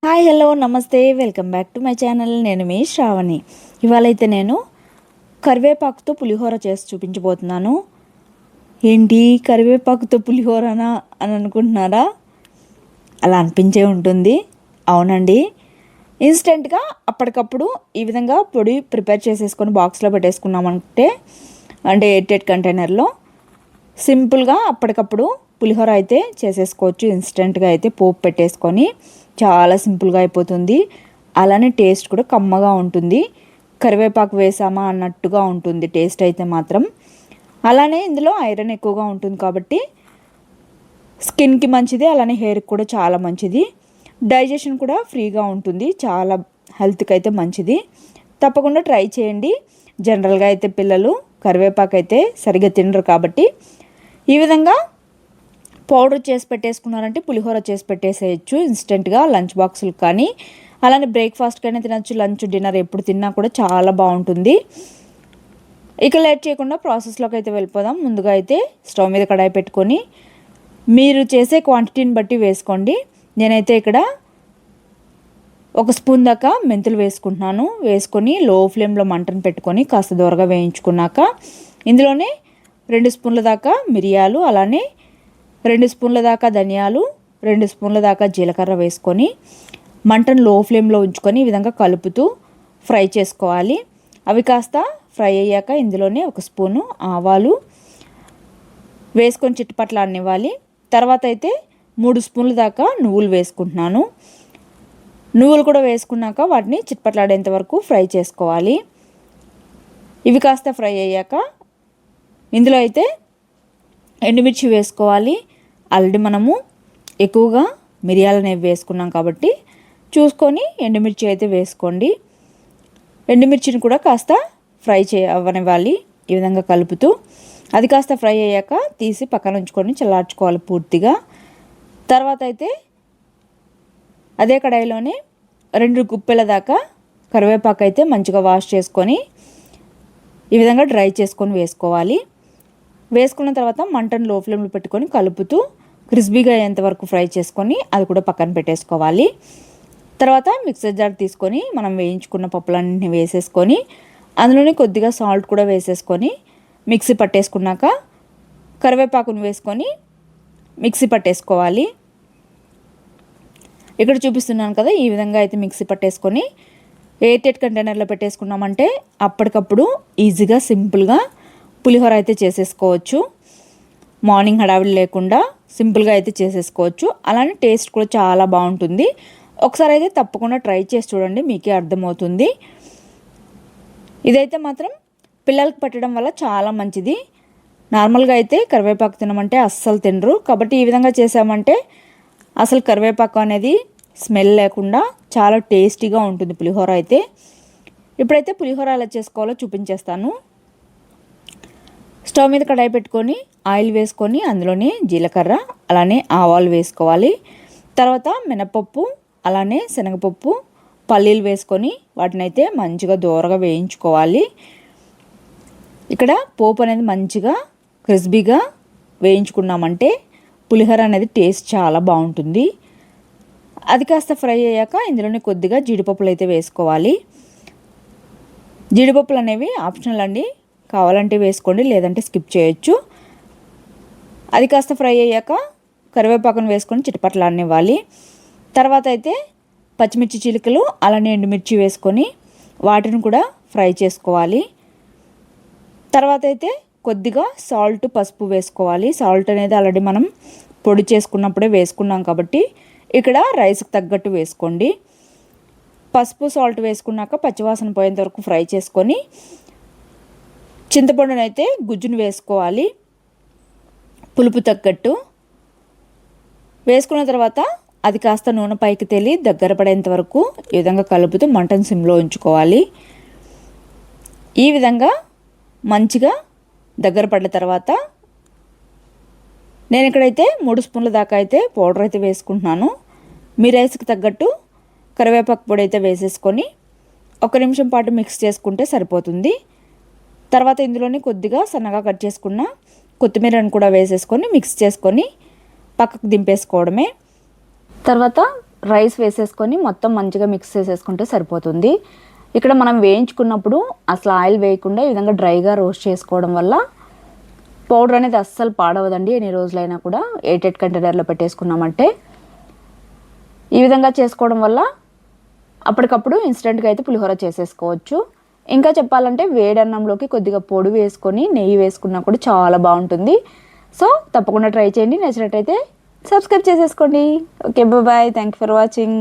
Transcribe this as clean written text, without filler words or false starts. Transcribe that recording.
Hi hello నమస్తే welcome back to my channel. నేను మీ శ్రావణి. ఇవాళైతే నేను కరివేపాకుతో పులిహోర చేసి చూపించబోతున్నాను. ఏంటి కరివేపాకుతో పులిహోరనా అని అనుకుంటున్నారా? అలా అనిపించే ఉంటుంది. అవునండి, ఇన్స్టెంట్గా అప్పటికప్పుడు ఈ విధంగా పొడి ప్రిపేర్ చేసేసుకొని బాక్స్లో పెట్టేసుకున్నామంటే, అంటే ఎయిర్టైట్ కంటైనర్లో సింపుల్గా అప్పటికప్పుడు పులిహోర అయితే చేసేసుకోవచ్చు. ఇన్స్టెంట్గా అయితే పోపు పెట్టేసుకొని చాలా సింపుల్గా అయిపోతుంది. అలానే టేస్ట్ కూడా కమ్మగా ఉంటుంది. కరివేపాకు వేసామా అన్నట్టుగా ఉంటుంది టేస్ట్ అయితే మాత్రం. అలానే ఇందులో ఐరన్ ఎక్కువగా ఉంటుంది కాబట్టి స్కిన్కి మంచిది, అలానే హెయిర్కి కూడా చాలా మంచిది. డైజెషన్ కూడా ఫ్రీగా ఉంటుంది, చాలా హెల్త్కి అయితే మంచిది. తప్పకుండా ట్రై చేయండి. జనరల్గా అయితే పిల్లలు కరివేపాకు అయితే సరిగ్గా తినరు కాబట్టి ఈ విధంగా పౌడర్ చేసి పెట్టేసుకున్నారంటే పులిహోర చేసి పెట్టేసేయచ్చు ఇన్స్టెంట్గా లంచ్ బాక్సులు కానీ, అలానే బ్రేక్ఫాస్ట్కైనా తినచ్చు, లంచ్ డిన్నర్ ఎప్పుడు తిన్నా కూడా చాలా బాగుంటుంది. ఇక లేట్ చేయకుండా ప్రాసెస్లోకి అయితే వెళ్ళిపోదాం. ముందుగా అయితే స్టవ్ మీద కడాయి పెట్టుకొని మీరు చేసే క్వాంటిటీని బట్టి వేసుకోండి. నేనైతే ఇక్కడ 1 స్పూన్ దాకా మెంతులు వేసుకుంటున్నాను. వేసుకొని లో ఫ్లేమ్లో మంటను పెట్టుకొని కాస్త దూరగా వేయించుకున్నాక ఇందులోనే 2 స్పూన్ల దాకా మిరియాలు, అలానే 2 స్పూన్ల దాకా ధనియాలు, 2 స్పూన్ల దాకా జీలకర్ర వేసుకొని మంటను లో ఫ్లేమ్లో ఉంచుకొని ఈ విధంగా కలుపుతూ ఫ్రై చేసుకోవాలి. అవి కాస్త ఫ్రై అయ్యాక ఇందులోనే 1 స్పూను ఆవాలు వేసుకొని చిట్టుపట్లాడనివ్వాలి. తర్వాత అయితే 3 స్పూన్ల దాకా నువ్వులు వేసుకుంటున్నాను. నువ్వులు కూడా వేసుకున్నాక వాటిని చిట్పట్లాడేంత వరకు ఫ్రై చేసుకోవాలి. ఇవి కాస్త ఫ్రై అయ్యాక ఇందులో అయితే ఎండుమిర్చి వేసుకోవాలి. ఆల్రెడీ మనము ఎక్కువగా మిరియాలనేవి వేసుకున్నాం కాబట్టి చూసుకొని ఎండుమిర్చి అయితే వేసుకోండి. ఎండుమిర్చిని కూడా కాస్త ఫ్రై అవ్వనివ్వాలి ఈ విధంగా కలుపుతూ. అది కాస్త ఫ్రై అయ్యాక తీసి పక్కన ఉంచుకొని చల్లార్చుకోవాలి పూర్తిగా. తర్వాత అయితే అదే కడాయిలోనే 2 గుప్పెల దాకా కరివేపాకు అయితే మంచిగా వాష్ చేసుకొని ఈ విధంగా డ్రై చేసుకొని వేసుకోవాలి. వేసుకున్న తర్వాత మంటను లో ఫ్లేమ్లో పెట్టుకొని కలుపుతూ క్రిస్పీగా అయ్యేంత వరకు ఫ్రై చేసుకొని అది కూడా పక్కన పెట్టేసుకోవాలి. తర్వాత మిక్సర్ జార్ తీసుకొని మనం వేయించుకున్న పప్పులన్నింటినీ వేసేసుకొని అందులోనే కొద్దిగా సాల్ట్ కూడా వేసేసుకొని మిక్సీ పట్టేసుకున్నాక కరివేపాకును వేసుకొని మిక్సీ పట్టేసుకోవాలి. ఇక్కడ చూపిస్తున్నాను కదా, ఈ విధంగా అయితే మిక్సీ పట్టేసుకొని ఎయిర్టైట్ కంటైనర్లో పెట్టేసుకున్నామంటే అప్పటికప్పుడు ఈజీగా సింపుల్గా పులిహోర అయితే చేసేసుకోవచ్చు. మార్నింగ్ హడావిడి లేకుండా సింపుల్గా అయితే చేసేసుకోవచ్చు. అలానే టేస్ట్ కూడా చాలా బాగుంటుంది. ఒకసారి అయితే తప్పకుండా ట్రై చేసి చూడండి, మీకే అర్థమవుతుంది. ఇదైతే మాత్రం పిల్లలకి పెట్టడం వల్ల చాలా మంచిది. నార్మల్గా అయితే కరివేపాకు తినమంటే అస్సలు తినరు కాబట్టి ఈ విధంగా చేసామంటే అసలు కరివేపాకు అనేది స్మెల్ లేకుండా చాలా టేస్టీగా ఉంటుంది పులిహోర అయితే. ఇప్పుడైతే పులిహోర ఎలా చేసుకోవాలో చూపించేస్తాను. స్టవ్ మీద కడాయి పెట్టుకొని ఆయిల్ వేసుకొని అందులోనే జీలకర్ర, అలానే ఆవాలు వేసుకోవాలి. తర్వాత మినపప్పు, అలానే శనగపప్పు, పల్లీలు వేసుకొని వాటిని అయితే మంచిగా దూరగా వేయించుకోవాలి. ఇక్కడ పోపు అనేది మంచిగా క్రిస్పీగా వేయించుకున్నామంటే పులిహోర అనేది టేస్ట్ చాలా బాగుంటుంది. అది కాస్త ఫ్రై అయ్యాక ఇందులోనే కొద్దిగా జీడిపప్పులు అయితే వేసుకోవాలి. జీడిపప్పులు అనేవి ఆప్షనల్ అండి, కావాలంటే వేసుకోండి లేదంటే స్కిప్ చేయొచ్చు. అది కాస్త ఫ్రై అయ్యాక కరివేపాకును వేసుకొని చిటపట్లాడనివ్వాలి. తర్వాత అయితే పచ్చిమిర్చి చిలుకలు, అలానే ఎండుమిర్చి వేసుకొని వాటిని కూడా ఫ్రై చేసుకోవాలి. తర్వాత అయితే కొద్దిగా సాల్ట్, పసుపు వేసుకోవాలి. సాల్ట్ అనేది ఆల్రెడీ మనం పొడి చేసుకున్నప్పుడే వేసుకున్నాం కాబట్టి ఇక్కడ రైస్కి తగ్గట్టు వేసుకోండి. పసుపు, సాల్ట్ వేసుకున్నాక పచ్చివాసన పోయేంత వరకు ఫ్రై చేసుకొని చింతపండునైతే గుజ్జును వేసుకోవాలి పులుపు తగ్గట్టు. వేసుకున్న తర్వాత అది కాస్త నూనె పైకి తేలి దగ్గర పడేంత వరకు ఈ విధంగా కలుపుతూ మంటను సిమ్లో ఉంచుకోవాలి. ఈ విధంగా మంచిగా దగ్గర పడిన తర్వాత నేను ఇక్కడైతే 3 స్పూన్ల దాకా అయితే పౌడర్ అయితే వేసుకుంటున్నాను. మీ రైస్కి తగ్గట్టు కరివేపాకు పొడి అయితే వేసేసుకొని 1 నిమిషం పాటు మిక్స్ చేసుకుంటే సరిపోతుంది. తర్వాత ఇందులోనే కొద్దిగా సన్నగా కట్ చేసుకున్న కొత్తిమీరను కూడా వేసేసుకొని మిక్స్ చేసుకొని పక్కకు దింపేసుకోవడమే. తర్వాత రైస్ వేసేసుకొని మొత్తం మంచిగా మిక్స్ చేసేసుకుంటే సరిపోతుంది. ఇక్కడ మనం వేయించుకున్నప్పుడు అసలు ఆయిల్ వేయకుండా ఈ విధంగా డ్రైగా రోస్ట్ చేసుకోవడం వల్ల పౌడర్ అనేది అస్సలు పాడవదండి. ఎన్ని రోజులైనా కూడా ఎయిటెడ్ కంటైనర్లో పెట్టేసుకున్నామంటే. ఈ విధంగా చేసుకోవడం వల్ల అప్పటికప్పుడు ఇన్స్టెంట్గా అయితే పులిహోర చేసేసుకోవచ్చు. ఇంకా చెప్పాలంటే వేడన్నంలోకి కొద్దిగా పొడి వేసుకొని నెయ్యి వేసుకున్నా కూడా చాలా బాగుంటుంది. సో తప్పకుండా ట్రై చేయండి. నచ్చినట్టయితే సబ్స్క్రైబ్ చేసేసుకోండి. Okay, bye. Thank you for watching.